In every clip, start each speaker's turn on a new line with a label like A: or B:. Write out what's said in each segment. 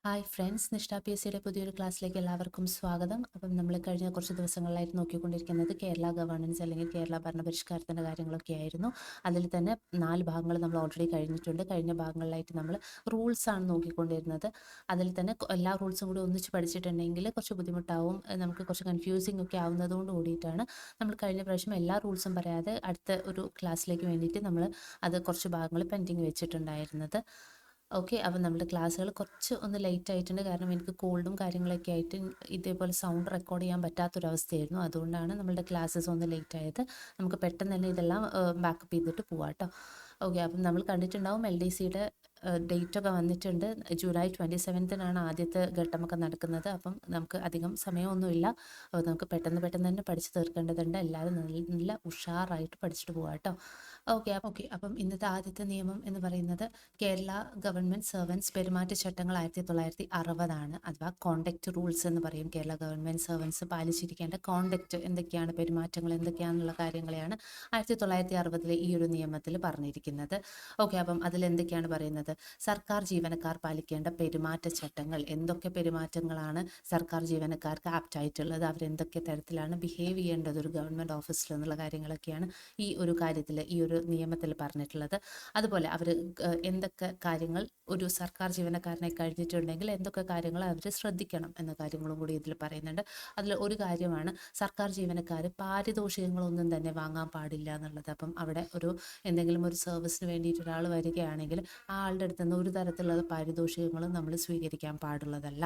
A: Hi friends, നിഷ്ഠ P S സിയുടെ പുതിയൊരു ക്ലാസ്സിലേക്ക് എല്ലാവർക്കും സ്വാഗതം. അപ്പം നമ്മൾ കഴിഞ്ഞ കുറച്ച് ദിവസങ്ങളായിട്ട് നോക്കിക്കൊണ്ടിരിക്കുന്നത് കേരള ഗവേണൻസ് അല്ലെങ്കിൽ കേരള ഭരണപരിഷ്കാരത്തിൻ്റെ കാര്യങ്ങളൊക്കെ ആയിരുന്നു. അതിൽ തന്നെ 4 ഭാഗങ്ങൾ നമ്മൾ ഓൾറെഡി കഴിഞ്ഞിട്ടുണ്ട്. കഴിഞ്ഞ ഭാഗങ്ങളിലായിട്ട് നമ്മൾ റൂൾസാണ് നോക്കിക്കൊണ്ടിരുന്നത്. അതിൽ തന്നെ എല്ലാ റൂൾസും കൂടി ഒന്നിച്ച് പഠിച്ചിട്ടുണ്ടെങ്കിൽ കുറച്ച് ബുദ്ധിമുട്ടാവും, നമുക്ക് കുറച്ച് കൺഫ്യൂസിങ് ഒക്കെ ആവുന്നതുകൊണ്ട് കൂടിയിട്ടാണ് നമ്മൾ കഴിഞ്ഞ പ്രാവശ്യം എല്ലാ റൂൾസും പറയാതെ അടുത്ത ഒരു ക്ലാസ്സിലേക്ക് വേണ്ടിയിട്ട് നമ്മൾ അത് കുറച്ച് ഭാഗങ്ങൾ പെൻഡിങ് വെച്ചിട്ടുണ്ടായിരുന്നത്. ഓക്കെ, അപ്പം നമ്മുടെ ക്ലാസ്സുകൾ കുറച്ച് ഒന്ന് ലേറ്റ് ആയിട്ടുണ്ട്. കാരണം എനിക്ക് കോൾഡും കാര്യങ്ങളൊക്കെ ആയിട്ട് ഇതേപോലെ സൗണ്ട് റെക്കോർഡ് ചെയ്യാൻ പറ്റാത്തൊരവസ്ഥയായിരുന്നു. അതുകൊണ്ടാണ് നമ്മളുടെ ക്ലാസ്സസ് ഒന്ന് ലേറ്റ് ആയത്. നമുക്ക് പെട്ടെന്ന് തന്നെ ഇതെല്ലാം ബാക്കപ്പ് ചെയ്തിട്ട് പോവാം കേട്ടോ. ഓക്കെ, അപ്പം നമ്മൾ കണ്ടിട്ടുണ്ടാവും LDCയുടെ ഡേറ്റൊക്കെ വന്നിട്ടുണ്ട്. ജൂലൈ 27-നാണ് ആദ്യത്തെ ഘട്ടമൊക്കെ നടക്കുന്നത്. അപ്പം നമുക്ക് അധികം സമയമൊന്നുമില്ല. അപ്പോൾ നമുക്ക് പെട്ടെന്ന് തന്നെ പഠിച്ച് തീർക്കേണ്ടതുണ്ട്. എല്ലാവരും നല്ല ഉഷാറായിട്ട് പഠിച്ചിട്ട് പോവാം കേട്ടോ. ഓക്കെ, അപ്പം ഇന്നത്തെ ആദ്യത്തെ നിയമം എന്ന് പറയുന്നത് കേരള ഗവൺമെൻറ് സർവൻസ് പെരുമാറ്റച്ചട്ടങ്ങൾ 1960 അഥവാ കോണ്ടക്റ്റ് റൂൾസ് എന്ന് പറയും. കേരള ഗവൺമെൻറ് സർവൻസ് പാലിച്ചിരിക്കേണ്ട കോണ്ടക്റ്റ് എന്തൊക്കെയാണ്, പെരുമാറ്റങ്ങൾ എന്തൊക്കെയാണെന്നുള്ള കാര്യങ്ങളെയാണ് 1960 ഈ ഒരു നിയമത്തിൽ പറഞ്ഞിരിക്കുന്നത്. ഓക്കെ, അപ്പം അതിൽ എന്തൊക്കെയാണ് പറയുന്നത്? സർക്കാർ ജീവനക്കാർ പാലിക്കേണ്ട പെരുമാറ്റച്ചട്ടങ്ങൾ, എന്തൊക്കെ പെരുമാറ്റങ്ങളാണ് സർക്കാർ ജീവനക്കാർക്ക് ആപ്റ്റായിട്ടുള്ളത്, അവരെന്തൊക്കെ തരത്തിലാണ് ബിഹേവ് ചെയ്യേണ്ടത് ഒരു ഗവൺമെൻറ് ഓഫീസിൽ എന്നുള്ള കാര്യങ്ങളൊക്കെയാണ് ഈ ഒരു കാര്യത്തിൽ, ഈ ഒരു നിയമത്തിൽ പറഞ്ഞിട്ടുള്ളത്. അതുപോലെ അവർ എന്തൊക്കെ കാര്യങ്ങൾ ഒരു സർക്കാർ ജീവനക്കാരനെ കഴിഞ്ഞിട്ടുണ്ടെങ്കിൽ എന്തൊക്കെ കാര്യങ്ങൾ അവർ ശ്രദ്ധിക്കണം എന്ന കാര്യങ്ങളും കൂടി ഇതിൽ പറയുന്നുണ്ട്. അതിൽ ഒരു കാര്യമാണ് സർക്കാർ ജീവനക്കാർ പാരിതോഷികങ്ങളൊന്നും തന്നെ വാങ്ങാൻ പാടില്ല എന്നുള്ളത്. അപ്പം അവിടെ എന്തെങ്കിലും ഒരു സർവീസിന് വേണ്ടിയിട്ട് ഒരാൾ വരികയാണെങ്കിൽ ആ ആളുടെ അടുത്ത് നിന്ന് ഒരു തരത്തിലുള്ള പാരിതോഷികങ്ങളും നമ്മൾ സ്വീകരിക്കാൻ പാടുള്ളതല്ല.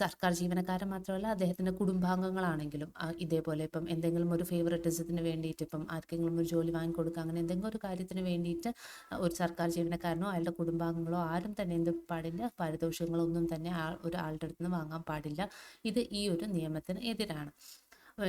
A: സർക്കാർ ജീവനക്കാരൻ മാത്രമല്ല, അദ്ദേഹത്തിൻ്റെ കുടുംബാംഗങ്ങളാണെങ്കിലും ഇതേപോലെ ഇപ്പം എന്തെങ്കിലും ഒരു ഫേവററ്റിസത്തിന് വേണ്ടിയിട്ട്, ഇപ്പം ആർക്കെങ്കിലും ഒരു ജോലി വാങ്ങിക്കൊടുക്കുക, അങ്ങനെ എന്തെങ്കിലും ഒരു കാര്യത്തിന് വേണ്ടിയിട്ട് ഒരു സർക്കാർ ജീവനക്കാരനോ അയാളുടെ കുടുംബാംഗങ്ങളോ ആരും തന്നെ എന്ത് പാടില്ല, പാരിതോഷികങ്ങളൊന്നും തന്നെ ഒരാളുടെ അടുത്ത് നിന്ന് വാങ്ങാൻ പാടില്ല. ഇത് ഈ ഒരു നിയമത്തിന് എതിരാണ്.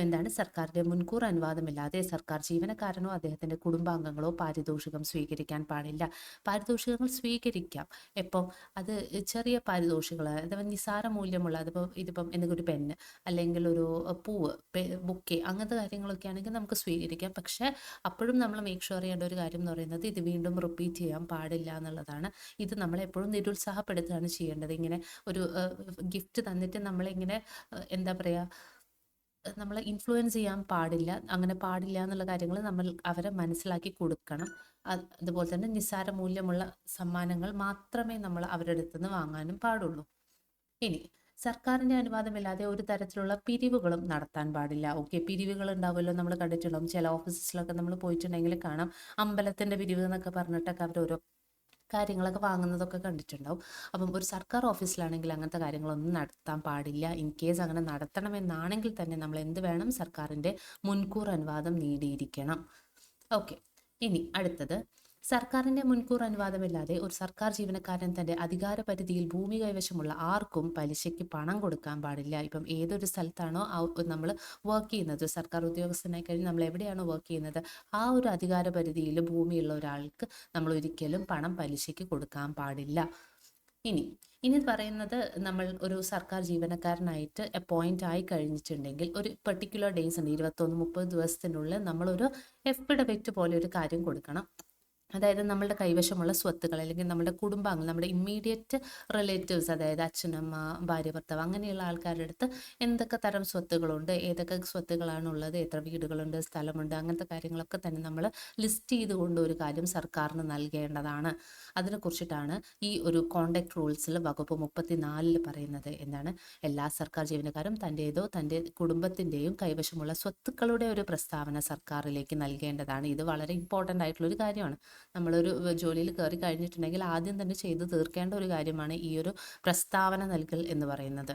A: എന്താണ്, സർക്കാരിൻ്റെ മുൻകൂർ അനുവാദമില്ലാതെ സർക്കാർ ജീവനക്കാരനോ അദ്ദേഹത്തിൻ്റെ കുടുംബാംഗങ്ങളോ പാരിതോഷികം സ്വീകരിക്കാൻ പാടില്ല. പാരിതോഷികങ്ങൾ സ്വീകരിക്കാം. എപ്പം അത് ചെറിയ പാരിതോഷികൾ, അഥവാ നിസ്സാര മൂല്യമുള്ള, ഇതിപ്പം എന്തെങ്കിലും ഒരു പെന്ന് അല്ലെങ്കിൽ ഒരു പൂവ്, ബുക്കെ, അങ്ങനത്തെ കാര്യങ്ങളൊക്കെ ആണെങ്കിൽ നമുക്ക് സ്വീകരിക്കാം. പക്ഷേ അപ്പോഴും നമ്മൾ മേക്ക് ഷുവർ ചെയ്യേണ്ട ഒരു കാര്യം എന്ന് പറയുന്നത് ഇത് വീണ്ടും റിപ്പീറ്റ് ചെയ്യാൻ പാടില്ല എന്നുള്ളതാണ്. ഇത് നമ്മളെപ്പോഴും നിരുത്സാഹപ്പെടുത്തുകയാണ് ചെയ്യേണ്ടത്. ഇങ്ങനെ ഒരു ഗിഫ്റ്റ് തന്നിട്ട് നമ്മളിങ്ങനെ എന്താ പറയുക, നമ്മളെ ഇൻഫ്ലുവൻസ് ചെയ്യാൻ പാടില്ല. അങ്ങനെ പാടില്ല എന്നുള്ള കാര്യങ്ങൾ നമ്മൾ അവരെ മനസ്സിലാക്കി കൊടുക്കണം. അതുപോലെ തന്നെ നിസ്സാര മൂല്യമുള്ള സമ്മാനങ്ങൾ മാത്രമേ നമ്മൾ അവരുടെ അടുത്ത് നിന്ന് വാങ്ങാനും പാടുള്ളൂ. ഇനി സർക്കാരിൻ്റെ അനുവാദമില്ലാതെ ഒരു തരത്തിലുള്ള പിരിവുകളും നടത്താൻ പാടില്ല. ഓക്കെ, പിരിവുകൾ ഉണ്ടാവുമല്ലോ, നമ്മൾ കണ്ടിട്ടുണ്ടാവും. ചില ഓഫീസിലൊക്കെ നമ്മൾ പോയിട്ടുണ്ടെങ്കിൽ കാണാം, അമ്പലത്തിൻ്റെ പിരിവ് എന്നൊക്കെ പറഞ്ഞിട്ടൊക്കെ അവർ ഓരോ കാര്യങ്ങളൊക്കെ വാങ്ങുന്നതൊക്കെ കണ്ടിട്ടുണ്ടാവും. അപ്പം ഒരു സർക്കാർ ഓഫീസിലാണെങ്കിൽ അങ്ങനത്തെ കാര്യങ്ങളൊന്നും നടത്താൻ പാടില്ല. ഇൻ കേസ് അങ്ങനെ നടത്തണമെന്നാണെങ്കിൽ തന്നെ നമ്മൾ എന്ത് വേണം, സർക്കാരിൻ്റെ മുൻകൂർ അനുവാദം നേടിയിരിക്കണം. ഓക്കെ, ഇനി അടുത്തത്, സർക്കാരിൻ്റെ മുൻകൂർ അനുവാദമില്ലാതെ ഒരു സർക്കാർ ജീവനക്കാരൻ തൻ്റെ അധികാര പരിധിയിൽ ഭൂമി കൈവശമുള്ള ആർക്കും പലിശയ്ക്ക് പണം കൊടുക്കാൻ പാടില്ല. ഇപ്പം ഏതൊരു സ്ഥലത്താണോ നമ്മൾ വർക്ക് ചെയ്യുന്നത്, സർക്കാർ ഉദ്യോഗസ്ഥനായി കഴിഞ്ഞ് നമ്മൾ എവിടെയാണോ വർക്ക് ചെയ്യുന്നത്, ആ ഒരു അധികാര പരിധിയിൽ ഭൂമിയുള്ള ഒരാൾക്ക് നമ്മൾ ഒരിക്കലും പണം പലിശയ്ക്ക് കൊടുക്കാൻ പാടില്ല. ഇനി പറയുന്നത്, നമ്മൾ ഒരു സർക്കാർ ജീവനക്കാരനായിട്ട് അപ്പോയിന്റ് ആയി കഴിഞ്ഞിട്ടുണ്ടെങ്കിൽ ഒരു പെർട്ടിക്കുലർ ഡേയ്സ് ഉണ്ട്, 21-30 ദിവസത്തിനുള്ളിൽ നമ്മളൊരു എഫിഡവിറ്റ് പോലെ ഒരു കാര്യം കൊടുക്കണം. അതായത് നമ്മളുടെ കൈവശമുള്ള സ്വത്തുക്കൾ അല്ലെങ്കിൽ നമ്മുടെ കുടുംബാംഗങ്ങൾ, നമ്മുടെ ഇമ്മീഡിയറ്റ് റിലേറ്റീവ്സ്, അതായത് അച്ഛനമ്മ, ഭാര്യ, ഭർത്താവ്, അങ്ങനെയുള്ള ആൾക്കാരുടെ അടുത്ത് എന്തൊക്കെ തരം സ്വത്തുകളുണ്ട്, ഏതൊക്കെ സ്വത്തുക്കളാണുള്ളത്, എത്ര വീടുകളുണ്ട്, സ്ഥലമുണ്ട്, അങ്ങനത്തെ കാര്യങ്ങളൊക്കെ തന്നെ നമ്മൾ ലിസ്റ്റ് ചെയ്തുകൊണ്ട് ഒരു കാര്യം സർക്കാരിന് നൽകേണ്ടതാണ്. അതിനെക്കുറിച്ചിട്ടാണ് ഈ ഒരു കോണ്ടക്ട് റൂൾസിൽ വകുപ്പ് 34 പറയുന്നത്. എന്താണ്, എല്ലാ സർക്കാർ ജീവനക്കാരും തൻ്റേതോ തൻ്റെ കുടുംബത്തിൻ്റെയും കൈവശമുള്ള സ്വത്തുക്കളുടെ ഒരു പ്രസ്താവന സർക്കാരിലേക്ക് നൽകേണ്ടതാണ്. ഇത് വളരെ ഇമ്പോർട്ടൻ്റ് ആയിട്ടുള്ളൊരു കാര്യമാണ്. നമ്മളൊരു ജോലിയിൽ കയറി കഴിഞ്ഞിട്ടുണ്ടെങ്കിൽ ആദ്യം തന്നെ ചെയ്ത് തീർക്കേണ്ട ഒരു കാര്യമാണ് ഈ ഒരു പ്രസ്താവന നൽകൽ എന്ന് പറയുന്നത്.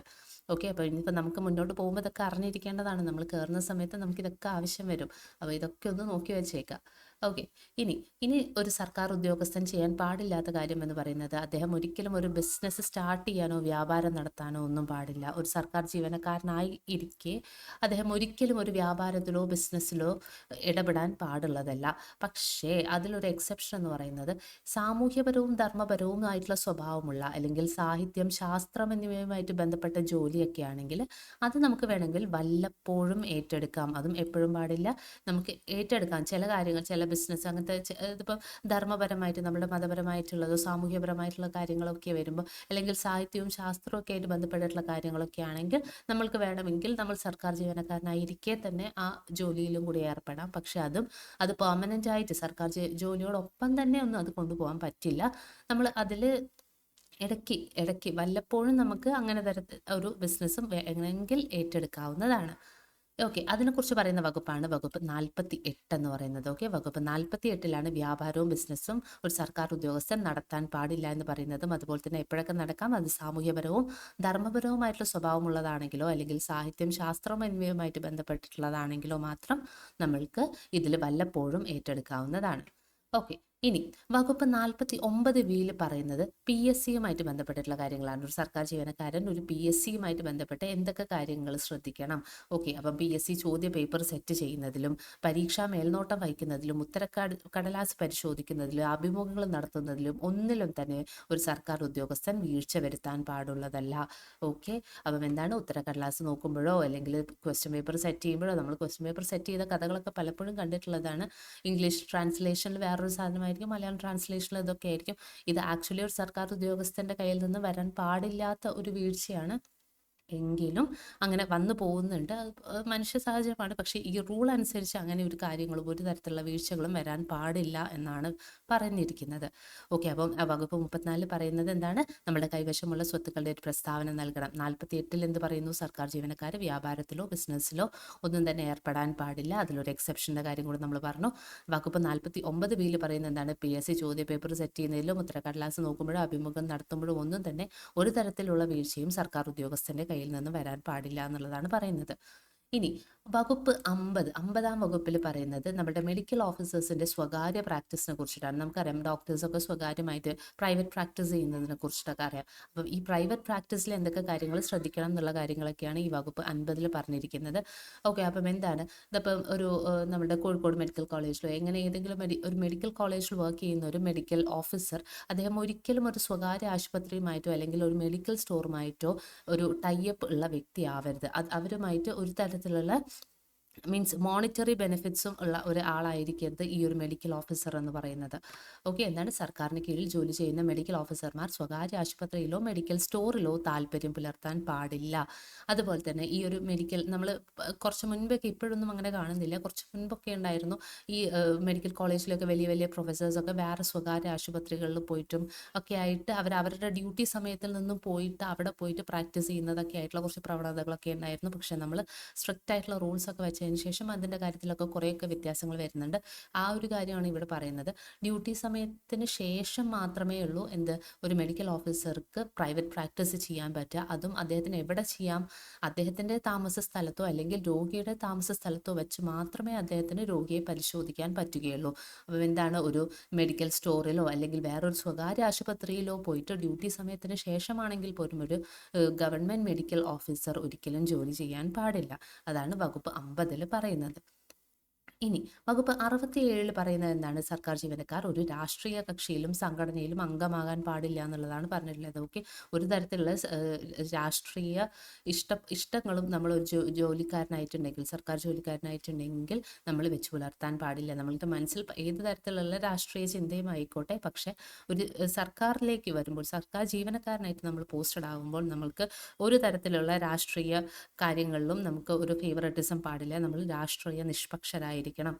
A: ഓക്കെ, അപ്പോൾ ഇനിയിപ്പോൾ നമുക്ക് മുന്നോട്ട് പോകുമ്പോൾ ഇതൊക്കെ അറിഞ്ഞിരിക്കേണ്ടതാണ്. നമ്മൾ കയറുന്ന സമയത്ത് നമുക്കിതൊക്കെ ആവശ്യം വരും. അപ്പോൾ ഇതൊക്കെ ഒന്ന് നോക്കി വെച്ചേക്കാം. ഓക്കെ, ഇനി ഒരു സർക്കാർ ഉദ്യോഗസ്ഥൻ ചെയ്യാൻ പാടില്ലാത്ത കാര്യം എന്ന് പറയുന്നത്, അദ്ദേഹം ഒരിക്കലും ഒരു ബിസിനസ് സ്റ്റാർട്ട് ചെയ്യാനോ വ്യാപാരം നടത്താനോ ഒന്നും പാടില്ല. ഒരു സർക്കാർ ജീവനക്കാരനായി ഇരിക്കെ അദ്ദേഹം ഒരിക്കലും ഒരു വ്യാപാരത്തിലോ ബിസിനസ്സിലോ ഇടപെടാൻ പാടുള്ളതല്ല. പക്ഷേ അതിലൊരു എക്സെപ്ഷൻ എന്ന് പറയുന്നത്, സാമൂഹ്യപരവും ധർമ്മപരവുമായിട്ടുള്ള സ്വഭാവമുള്ള അല്ലെങ്കിൽ സാഹിത്യം, ശാസ്ത്രം എന്നിവയുമായിട്ട് ബന്ധപ്പെട്ട ജോലിയൊക്കെ ആണെങ്കിൽ അത് നമുക്ക് വേണമെങ്കിൽ വല്ലപ്പോഴും ഏറ്റെടുക്കാം. അതും എപ്പോഴും പാടില്ല. നമുക്ക് ഏറ്റെടുക്കാം ചില കാര്യങ്ങൾ, ചില ബിസിനസ് അങ്ങനത്തെ ഇതിപ്പോൾ ധർമ്മപരമായിട്ട് നമ്മുടെ മതപരമായിട്ടുള്ളതോ സാമൂഹ്യപരമായിട്ടുള്ള കാര്യങ്ങളൊക്കെ വരുമ്പോൾ, അല്ലെങ്കിൽ സാഹിത്യവും ശാസ്ത്രവും ഒക്കെ ആയിട്ട് ബന്ധപ്പെട്ടിട്ടുള്ള കാര്യങ്ങളൊക്കെ ആണെങ്കിൽ നമ്മൾക്ക് വേണമെങ്കിൽ നമ്മൾ സർക്കാർ ജീവനക്കാരനായിരിക്കെ തന്നെ ആ ജോലിയിലും കൂടി ഏർപ്പെടാം. പക്ഷെ അത് പെർമനൻ്റ് ആയിട്ട് സർക്കാർ ജോലിയോടൊപ്പം തന്നെ ഒന്നും അത് കൊണ്ടുപോകാൻ പറ്റില്ല. നമ്മൾ അതിൽ ഇടയ്ക്ക് വല്ലപ്പോഴും നമുക്ക് അങ്ങനെ ഒരു ബിസിനസ്സും എങ്ങനെയെങ്കിൽ ഏറ്റെടുക്കാവുന്നതാണ്. ഓക്കെ, അതിനെക്കുറിച്ച് പറയുന്ന വകുപ്പാണ് വകുപ്പ് 48 എന്ന് പറയുന്നത്. ഓക്കെ, വകുപ്പ് 48ലാണ് വ്യാപാരവും ബിസിനസ്സും ഒരു സർക്കാർ ഉദ്യോഗസ്ഥൻ നടത്താൻ പാടില്ല എന്ന് പറയുന്നതും അതുപോലെ തന്നെ എപ്പോഴൊക്കെ നടക്കാം, അത് സാമൂഹ്യപരവും ധർമ്മപരവുമായിട്ടുള്ള സ്വഭാവമുള്ളതാണെങ്കിലോ അല്ലെങ്കിൽ സാഹിത്യം ശാസ്ത്രം എന്നിവയുമായിട്ട് ബന്ധപ്പെട്ടിട്ടുള്ളതാണെങ്കിലോ മാത്രം നമ്മൾക്ക് ഇതിൽ വല്ലപ്പോഴും ഏറ്റെടുക്കാവുന്നതാണ്. ഓക്കെ, ഇനി വകുപ്പ് 49 പറയുന്നത് PSCയുമായിട്ട് ബന്ധപ്പെട്ടിട്ടുള്ള കാര്യങ്ങളാണ്. ഒരു സർക്കാർ ജീവനക്കാരൻ ഒരു PSCയുമായിട്ട് ബന്ധപ്പെട്ട് എന്തൊക്കെ കാര്യങ്ങൾ ശ്രദ്ധിക്കണം. ഓക്കെ, അപ്പം PSC ചോദ്യ പേപ്പർ സെറ്റ് ചെയ്യുന്നതിലും പരീക്ഷാ മേൽനോട്ടം വഹിക്കുന്നതിലും കടലാസ് പരിശോധിക്കുന്നതിലും അഭിമുഖങ്ങൾ നടത്തുന്നതിലും ഒന്നിലും തന്നെ ഒരു സർക്കാർ ഉദ്യോഗസ്ഥൻ വീഴ്ച വരുത്താൻ പാടുള്ളതല്ല. ഓക്കെ, അപ്പം എന്താണ്, ഉത്തരക്കടലാസ് നോക്കുമ്പോഴോ അല്ലെങ്കിൽ ക്വസ്റ്റ്യൻ പേപ്പർ സെറ്റ് ചെയ്യുമ്പോഴോ, നമ്മൾ ക്വസ്റ്റ്യൻ പേപ്പർ സെറ്റ് ചെയ്ത കഥകളൊക്കെ പലപ്പോഴും കണ്ടിട്ടുള്ളതാണ്. ഇംഗ്ലീഷ് ട്രാൻസ്ലേഷനിൽ വേറൊരു സാധനമായിരിക്കും, മലയാളം ട്രാൻസ്ലേഷനിൽ ഇതൊക്കെ ആയിരിക്കും. ഇത് ആക്ച്വലി ഒരു സർക്കാർ ഉദ്യോഗസ്ഥൻ്റെ കയ്യിൽ നിന്ന് വരാൻ പാടില്ലാത്ത ഒരു വീഴ്ചയാണ്. എങ്കിലും അങ്ങനെ വന്നു പോകുന്നുണ്ട്. മനുഷ്യ സഹജമാണ്. പക്ഷേ ഈ റൂൾ അനുസരിച്ച് അങ്ങനെ ഒരു കാര്യങ്ങളും ഒരു തരത്തിലുള്ള വീഴ്ചകളും വരാൻ പാടില്ല എന്നാണ് പറഞ്ഞിരിക്കുന്നത്. ഓക്കെ, അപ്പം വകുപ്പ് 34 പറയുന്നത് എന്താണ്, നമ്മുടെ കൈവശമുള്ള സ്വത്തുക്കളുടെ ഒരു പ്രസ്താവന നൽകണം. 48 എന്ത് പറയുന്നു, സർക്കാർ ജീവനക്കാർ വ്യാപാരത്തിലോ ബിസിനസ്സിലോ ഒന്നും തന്നെ ഏർപ്പെടാൻ പാടില്ല. അതിലൊരു എക്സെപ്ഷൻ്റെ കാര്യം കൂടി നമ്മൾ പറഞ്ഞു. വകുപ്പ് 49 പറയുന്നത് എന്താണ്, PSC ചോദ്യ പേപ്പർ സെറ്റ് ചെയ്യുന്നതിലും ഉത്തരക്കടലാസ് നോക്കുമ്പോഴോ അഭിമുഖം നടത്തുമ്പോഴോ ഒന്നും തന്നെ ഒരു തരത്തിലുള്ള വീഴ്ചയും സർക്കാർ ഉദ്യോഗസ്ഥൻ്റെ കയ്യിൽ നിന്ന് വരാൻ പാടില്ല എന്നുള്ളതാണ് പറയുന്നത്. ഇനി വകുപ്പ് 50 വകുപ്പിൽ പറയുന്നത് നമ്മുടെ മെഡിക്കൽ ഓഫീസേഴ്സിൻ്റെ സ്വകാര്യ പ്രാക്ടീസിനെ കുറിച്ചിട്ടാണ്. നമുക്കറിയാം, ഡോക്ടേഴ്സൊക്കെ സ്വകാര്യമായിട്ട് പ്രൈവറ്റ് പ്രാക്ടീസ് ചെയ്യുന്നതിനെ കുറിച്ചിട്ടൊക്കെ അറിയാം. അപ്പം ഈ പ്രൈവറ്റ് പ്രാക്ടീസിൽ എന്തൊക്കെ കാര്യങ്ങൾ ശ്രദ്ധിക്കണം എന്നുള്ള കാര്യങ്ങളൊക്കെയാണ് ഈ വകുപ്പ് 50 പറഞ്ഞിരിക്കുന്നത്. ഓക്കെ, അപ്പം എന്താണ്, ഇതിപ്പം ഒരു നമ്മുടെ കോഴിക്കോട് മെഡിക്കൽ കോളേജിലോ എങ്ങനെ ഏതെങ്കിലും ഒരു മെഡിക്കൽ കോളേജിൽ വർക്ക് ചെയ്യുന്ന ഒരു മെഡിക്കൽ ഓഫീസർ, അദ്ദേഹം ഒരിക്കലും ഒരു സ്വകാര്യ ആശുപത്രിയുമായിട്ടോ അല്ലെങ്കിൽ ഒരു മെഡിക്കൽ സ്റ്റോറുമായിട്ടോ ഒരു ടൈപ്പ് ഉള്ള വ്യക്തി ആവരുത്. അവരുമായിട്ട് ഒരു തരത്തിലുള്ള മീൻസ് മോണിറ്ററി ബെനിഫിറ്റ്സും ഉള്ള ഒരാളായിരിക്കരുത് ഈ ഒരു മെഡിക്കൽ ഓഫീസർ എന്ന് പറയുന്നത്. ഓക്കെ, എന്താണ്, സർക്കാരിന് കീഴിൽ ജോലി ചെയ്യുന്ന മെഡിക്കൽ ഓഫീസർമാർ സ്വകാര്യ ആശുപത്രിയിലോ മെഡിക്കൽ സ്റ്റോറിലോ താല്പര്യം പുലർത്താൻ പാടില്ല. അതുപോലെ തന്നെ ഈ ഒരു മെഡിക്കൽ, നമ്മൾ കുറച്ച് മുൻപൊക്കെ, ഇപ്പോഴൊന്നും അങ്ങനെ കാണുന്നില്ല, കുറച്ച് മുൻപൊക്കെ ഉണ്ടായിരുന്നു, ഈ മെഡിക്കൽ കോളേജിലൊക്കെ വലിയ വലിയ പ്രൊഫസേഴ്സൊക്കെ വേറെ സ്വകാര്യ ആശുപത്രികളിൽ പോയിട്ടും ഒക്കെ ആയിട്ട് അവരുടെ ഡ്യൂട്ടി സമയത്തിൽ നിന്നും പോയിട്ട് അവിടെ പോയിട്ട് പ്രാക്ടീസ് ചെയ്യുന്നതൊക്കെ ആയിട്ടുള്ള കുറച്ച് പ്രവണതകളൊക്കെ ഉണ്ടായിരുന്നു. പക്ഷേ നമ്മൾ സ്ട്രിക്റ്റ് ആയിട്ടുള്ള റൂൾസൊക്കെ വെച്ചതിന് ശേഷം അതിൻ്റെ കാര്യത്തിലൊക്കെ കുറേയൊക്കെ വ്യത്യാസങ്ങൾ വരുന്നുണ്ട്. ആ ഒരു കാര്യമാണ് ഇവിടെ പറയുന്നത്. ഡ്യൂട്ടി സമയത്തിന് ശേഷം മാത്രമേ ഉള്ളൂ ഒരു മെഡിക്കൽ ഓഫീസർക്ക് പ്രൈവറ്റ് പ്രാക്ടീസ് ചെയ്യാൻ പറ്റുക. അതും അദ്ദേഹത്തിന് എവിടെ ചെയ്യാം, അദ്ദേഹത്തിൻ്റെ താമസ സ്ഥലത്തോ അല്ലെങ്കിൽ രോഗിയുടെ താമസ സ്ഥലത്തോ വെച്ച് മാത്രമേ അദ്ദേഹത്തിന് രോഗിയെ പരിശോധിക്കാൻ പറ്റുകയുള്ളൂ. അപ്പോൾ എന്താണ്, ഒരു മെഡിക്കൽ സ്റ്റോറിലോ അല്ലെങ്കിൽ വേറൊരു സ്വകാര്യ ആശുപത്രിയിലോ പോയിട്ട് ഡ്യൂട്ടി സമയത്തിന് ശേഷമാണെങ്കിൽ പോലും ഒരു ഗവൺമെൻറ് മെഡിക്കൽ ഓഫീസർ ഒരിക്കലും ജോലി ചെയ്യാൻ പാടില്ല. അതാണ് വകുപ്പ് 50 പറയുന്നത്. ഇനി വകുപ്പ് 67 പറയുന്നത് എന്താണ്, സർക്കാർ ജീവനക്കാർ ഒരു രാഷ്ട്രീയ കക്ഷിയിലും സംഘടനയിലും അംഗമാകാൻ പാടില്ല എന്നുള്ളതാണ് പറഞ്ഞിട്ടുള്ളത്. ഓക്കെ, ഒരു തരത്തിലുള്ള രാഷ്ട്രീയ ഇഷ്ടങ്ങളും നമ്മൾ ഒരു ജോലിക്കാരനായിട്ടുണ്ടെങ്കിൽ, സർക്കാർ ജോലിക്കാരനായിട്ടുണ്ടെങ്കിൽ നമ്മൾ വെച്ച് പുലർത്താൻ പാടില്ല. നമ്മളുടെ മനസ്സിൽ ഏത് തരത്തിലുള്ള രാഷ്ട്രീയ ചിന്തയും ആയിക്കോട്ടെ, പക്ഷെ ഒരു സർക്കാരിലേക്ക് വരുമ്പോൾ, സർക്കാർ ജീവനക്കാരനായിട്ട് നമ്മൾ പോസ്റ്റഡ് ആകുമ്പോൾ നമ്മൾക്ക് ഒരു തരത്തിലുള്ള രാഷ്ട്രീയ കാര്യങ്ങളിലും നമുക്ക് ഒരു ഫേവററ്റിസം പാടില്ല. നമ്മൾ രാഷ്ട്രീയ നിഷ്പക്ഷരായിരിക്കും.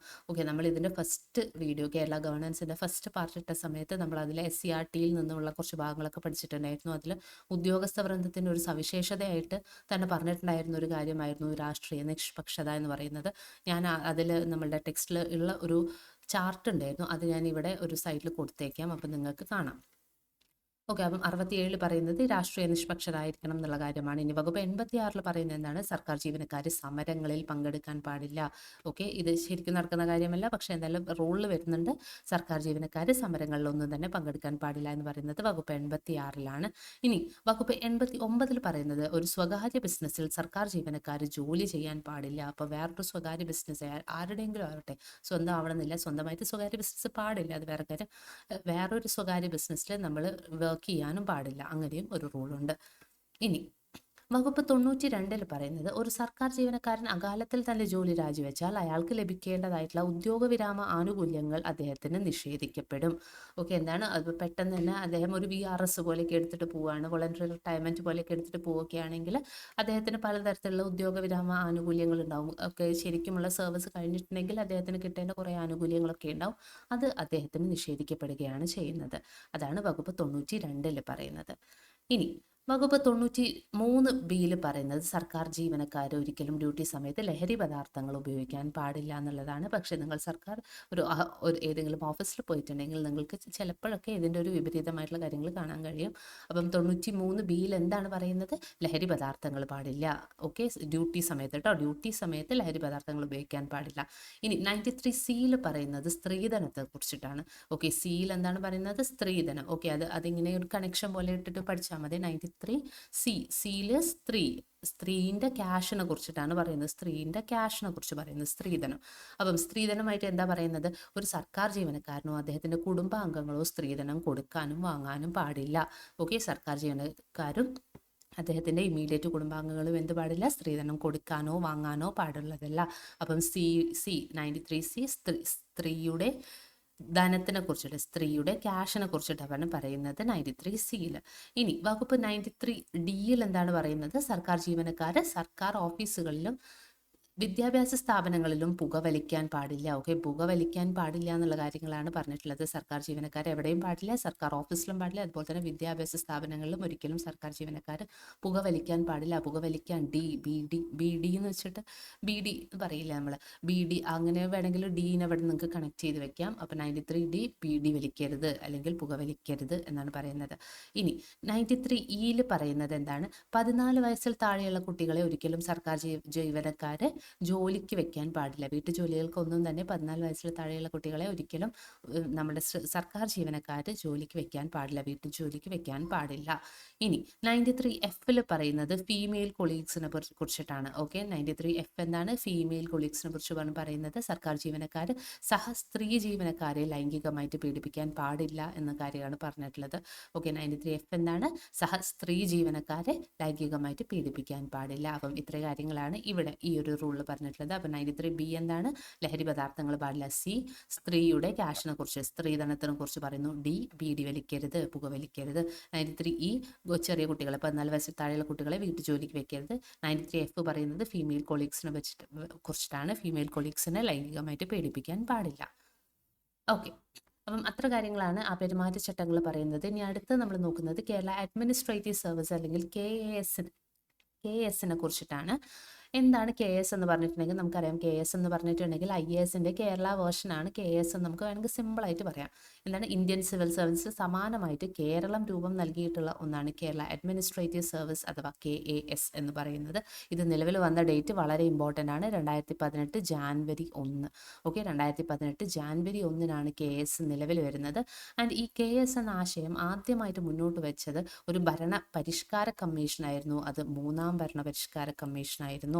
A: ഓക്കെ, നമ്മൾ ഇതിൻ്റെ ഫസ്റ്റ് വീഡിയോ, കേരള ഗവേണൻസിൻ്റെ ഫസ്റ്റ് പാർട്ട് ഇട്ട സമയത്ത് നമ്മൾ അതിൽ SCRTയിൽ നിന്നുള്ള കുറച്ച് ഭാഗങ്ങളൊക്കെ പഠിച്ചിട്ടുണ്ടായിരുന്നു. അതിൽ ഉദ്യോഗസ്ഥ വൃന്ദത്തിൻ്റെ ഒരു സവിശേഷതയായിട്ട് തന്നെ പറഞ്ഞിട്ടുണ്ടായിരുന്ന ഒരു കാര്യമായിരുന്നു രാഷ്ട്രീയ നിഷ്പക്ഷത എന്ന് പറയുന്നത്. ഞാൻ അതിൽ നമ്മളുടെ ടെക്സ്റ്റിൽ ഉള്ള ഒരു ചാർട്ട് ഉണ്ടായിരുന്നു, അത് ഞാൻ ഇവിടെ ഒരു സൈഡിൽ കൊടുത്തേക്കാം, അപ്പം നിങ്ങൾക്ക് കാണാം. ഓക്കെ, അപ്പം 67 പറയുന്നത് രാഷ്ട്രീയ നിഷ്പക്ഷരായിരിക്കണം എന്നുള്ള കാര്യമാണ്. ഇനി വകുപ്പ് 86 പറയുന്നത് എന്താണ്, സർക്കാർ ജീവനക്കാർ സമരങ്ങളിൽ പങ്കെടുക്കാൻ പാടില്ല. ഓക്കെ, ഇത് ശരിക്കും നടക്കുന്ന കാര്യമല്ല, പക്ഷേ എന്തായാലും റൂളിൽ വരുന്നുണ്ട്, സർക്കാർ ജീവനക്കാർ സമരങ്ങളിലൊന്നും തന്നെ പങ്കെടുക്കാൻ പാടില്ല എന്ന് പറയുന്നത് വകുപ്പ് 86 ഇനി വകുപ്പ് 89 പറയുന്നത് ഒരു സ്വകാര്യ ബിസിനസ്സിൽ സർക്കാർ ജീവനക്കാർ ജോലി ചെയ്യാൻ പാടില്ല. അപ്പോൾ വേറൊരു സ്വകാര്യ ബിസിനസ് ആരുടെയെങ്കിലും ആവട്ടെ, സ്വന്തം ആവണമെന്നില്ല, സ്വന്തമായിട്ട് സ്വകാര്യ ബിസിനസ് പാടില്ല, അത് വേറെ കാര്യം. വേറൊരു സ്വകാര്യ ബിസിനസ്സിൽ നമ്മൾ വർക്ക് ചെയ്യാനും പാടില്ല, അങ്ങനെയും ഒരു റൂളുണ്ട്. ഇനി വകുപ്പ് 92 പറയുന്നത് ഒരു സർക്കാർ ജീവനക്കാരൻ അകാലത്തിൽ തന്റെ ജോലി രാജിവെച്ചാൽ അയാൾക്ക് ലഭിക്കേണ്ടതായിട്ടുള്ള ഉദ്യോഗവിരാമ ആനുകൂല്യങ്ങൾ അദ്ദേഹത്തിന് നിഷേധിക്കപ്പെടും. ഓക്കെ, എന്താണ് അത്? പെട്ടെന്ന് തന്നെ അദ്ദേഹം ഒരു VRS പോലെയൊക്കെ എടുത്തിട്ട് പോവുകയാണ്, വോളണ്ടറി റിട്ടയർമെന്റ് പോലെയൊക്കെ എടുത്തിട്ട് പോവുകയാണെങ്കിൽ അദ്ദേഹത്തിന് പലതരത്തിലുള്ള ഉദ്യോഗവിരാമ ആനുകൂല്യങ്ങൾ ഉണ്ടാവും. ഒക്കെ ശരിക്കുമുള്ള സർവീസ് കഴിഞ്ഞിട്ടുണ്ടെങ്കിൽ അദ്ദേഹത്തിന് കിട്ടേണ്ട കുറേ ആനുകൂല്യങ്ങളൊക്കെ ഉണ്ടാവും. അത് അദ്ദേഹത്തിന് നിഷേധിക്കപ്പെടുകയാണ് ചെയ്യുന്നത്. അതാണ് വകുപ്പ് 92 പറയുന്നത്. ഇനി വകുപ്പ് 93 പറയുന്നത് സർക്കാർ ജീവനക്കാർ ഒരിക്കലും ഡ്യൂട്ടി സമയത്ത് ലഹരി പദാർത്ഥങ്ങൾ ഉപയോഗിക്കാൻ പാടില്ല എന്നുള്ളതാണ്. പക്ഷേ നിങ്ങൾ സർക്കാർ ഒരു ഏതെങ്കിലും ഓഫീസിൽ പോയിട്ടുണ്ടെങ്കിൽ നിങ്ങൾക്ക് ചിലപ്പോഴൊക്കെ ഇതിൻ്റെ ഒരു വിപരീതമായിട്ടുള്ള കാര്യങ്ങൾ കാണാൻ കഴിയും. അപ്പം 93 എന്താണ് പറയുന്നത്? ലഹരി പദാർത്ഥങ്ങൾ പാടില്ല. ഓക്കെ, ഡ്യൂട്ടി സമയത്ത് കേട്ടോ, ഡ്യൂട്ടി സമയത്ത് ലഹരി പദാർത്ഥങ്ങൾ ഉപയോഗിക്കാൻ പാടില്ല. ഇനി 93 പറയുന്നത് സ്ത്രീധനത്തെ കുറിച്ചിട്ടാണ്. ഓക്കെ, എന്താണ് പറയുന്നത്? സ്ത്രീധനം. ഓക്കെ, അതിങ്ങനെ ഒരു കണക്ഷൻ പോലെ ഇട്ടിട്ട് പഠിച്ചാൽ മതി. 93 സ്ത്രീന്റെ ക്യാഷിനെ കുറിച്ചിട്ടാണ് പറയുന്നത്. സ്ത്രീന്റെ ക്യാഷിനെ കുറിച്ച് പറയുന്നത് സ്ത്രീധനം. അപ്പം സ്ത്രീധനമായിട്ട് എന്താ പറയുന്നത്? ഒരു സർക്കാർ ജീവനക്കാരനോ അദ്ദേഹത്തിന്റെ കുടുംബാംഗങ്ങളോ സ്ത്രീധനം കൊടുക്കാനും വാങ്ങാനും പാടില്ല. ഓക്കെ, സർക്കാർ ജീവനക്കാരും അദ്ദേഹത്തിന്റെ ഇമ്മീഡിയറ്റ് കുടുംബാംഗങ്ങളും എന്ത് പാടില്ല? സ്ത്രീധനം കൊടുക്കാനോ വാങ്ങാനോ പാടുള്ളതല്ല. അപ്പം 93C സ്ത്രീയുടെ ധനത്തിനെ കുറിച്ചിട്ട്, സ്ത്രീയുടെ ക്യാഷിനെ കുറിച്ചിട്ടാണ് പറയുന്നത് 93C. ഇനി വകുപ്പ് 93D എന്താണ് പറയുന്നത്? സർക്കാർ ജീവനക്കാർ സർക്കാർ ഓഫീസുകളിലും വിദ്യാഭ്യാസ സ്ഥാപനങ്ങളിലും പുകവലിക്കാൻ പാടില്ല. ഓക്കെ, പുകവലിക്കാൻ പാടില്ല എന്നുള്ള കാര്യങ്ങളാണ് പറഞ്ഞിട്ടുള്ളത്. സർക്കാർ ജീവനക്കാർ എവിടെയും പാടില്ല, സർക്കാർ ഓഫീസിലും പാടില്ല, അതുപോലെ തന്നെ വിദ്യാഭ്യാസ സ്ഥാപനങ്ങളിലും ഒരിക്കലും സർക്കാർ ജീവനക്കാർ പുകവലിക്കാൻ പാടില്ല. പുകവലിക്കാൻ ബി ഡി എന്ന് വെച്ചിട്ട് BD പറയില്ല നമ്മൾ, BD അങ്ങനെ വേണമെങ്കിൽ ഡീനെ അവിടെ നിങ്ങൾക്ക് കണക്ട് ചെയ്ത് വെക്കാം. അപ്പം 93D BD വലിക്കരുത് അല്ലെങ്കിൽ പുകവലിക്കരുത് എന്നാണ് പറയുന്നത്. ഇനി 93E പറയുന്നത് എന്താണ്? 14 വയസ്സിൽ താഴെയുള്ള കുട്ടികളെ ഒരിക്കലും സർക്കാർ ജീവനക്കാർ ജോലിക്ക് വെക്കാൻ പാടില്ല. വീട്ടുജോലികൾക്കൊന്നും തന്നെ 14 വയസ്സിൽ താഴെയുള്ള കുട്ടികളെ ഒരിക്കലും നമ്മുടെ സർക്കാർ ജീവനക്കാർ ജോലിക്ക് വെക്കാൻ പാടില്ല, വീട്ടുജോലിക്ക് വെക്കാൻ പാടില്ല. ഇനി 93F പറയുന്നത് ഫീമെയിൽ കൊളീഗ്സിനെ കുറിച്ചിട്ടാണ്. ഓക്കെ, 93F എന്താണ്? ഫീമെയിൽ കൊളീഗ്സിനെ കുറിച്ച് പറയുന്നത് സർക്കാർ ജീവനക്കാർ സ്ത്രീ ജീവനക്കാരെ ലൈംഗികമായിട്ട് പീഡിപ്പിക്കാൻ പാടില്ല എന്ന കാര്യമാണ് പറഞ്ഞിട്ടുള്ളത്. ഓക്കെ, 93F എന്താണ്? സ്ത്രീ ജീവനക്കാരെ ലൈംഗികമായിട്ട് പീഡിപ്പിക്കാൻ പാടില്ല. അപ്പം ഇത്രയും കാര്യങ്ങളാണ് ഇവിടെ ഈ ഒരു റൂളിൽ പറഞ്ഞിട്ടുള്ളത്. അപ്പം 93B എന്താണ്? ലഹരി പദാർത്ഥങ്ങൾ പാടില്ല. C സ്ത്രീയുടെ ക്യാഷിനെ കുറിച്ച്, സ്ത്രീധനത്തിനെ കുറിച്ച് പറയുന്നു. D BD വലിക്കരുത്, പുകവലിക്കരുത്. 93E ചെറിയ കുട്ടികളെ, 14 വയസ്സിൽ താഴെയുള്ള കുട്ടികളെ വീട്ടുജോലിക്ക് വെക്കരുത്. 93F പറയുന്നത് ഫീമെയിൽ കൊളീഗ്സിനെ കുറിച്ചിട്ടാണ്. ഫീമെയിൽ കൊളീഗ്സിനെ ലൈംഗികമായിട്ട് പീഡിപ്പിക്കാൻ പാടില്ല. ഓക്കെ, അപ്പം അത്ര കാര്യങ്ങളാണ് ആ പെരുമാറ്റച്ചട്ടങ്ങൾ പറയുന്നത്. ഇനി അടുത്ത് നമ്മൾ നോക്കുന്നത് കേരള അഡ്മിനിസ്ട്രേറ്റീവ് സർവീസ് അല്ലെങ്കിൽ KAS കുറിച്ചിട്ടാണ്. എന്താണ് KS എന്ന് പറഞ്ഞിട്ടുണ്ടെങ്കിൽ നമുക്കറിയാം, KS എന്ന് പറഞ്ഞിട്ടുണ്ടെങ്കിൽ IASന്റെ കേരള വേർഷനാണ് KS എന്ന് നമുക്ക് വേണമെങ്കിൽ സിമ്പിളായിട്ട് പറയാം. എന്താണ്? ഇന്ത്യൻ സിവിൽ സർവീസ് സമാനമായിട്ട് കേരളം രൂപം നൽകിയിട്ടുള്ള ഒന്നാണ് കേരള അഡ്മിനിസ്ട്രേറ്റീവ് സർവീസ് അഥവാ KAS എന്ന് പറയുന്നത്. ഇത് നിലവിൽ വന്ന ഡേറ്റ് വളരെ ഇമ്പോർട്ടൻ്റ് ആണ്, 2018 ജാനുവരി 1. ഓക്കെ, 2018 ജാനുവരി 1 KS നിലവിൽ വരുന്നത്. ആൻഡ് ഈ KS എന്ന ആശയം ആദ്യമായിട്ട് മുന്നോട്ട് വെച്ചത് ഒരു ഭരണ പരിഷ്കാര കമ്മീഷനായിരുന്നു. അത് 3ാം ഭരണ പരിഷ്കാര കമ്മീഷനായിരുന്നു.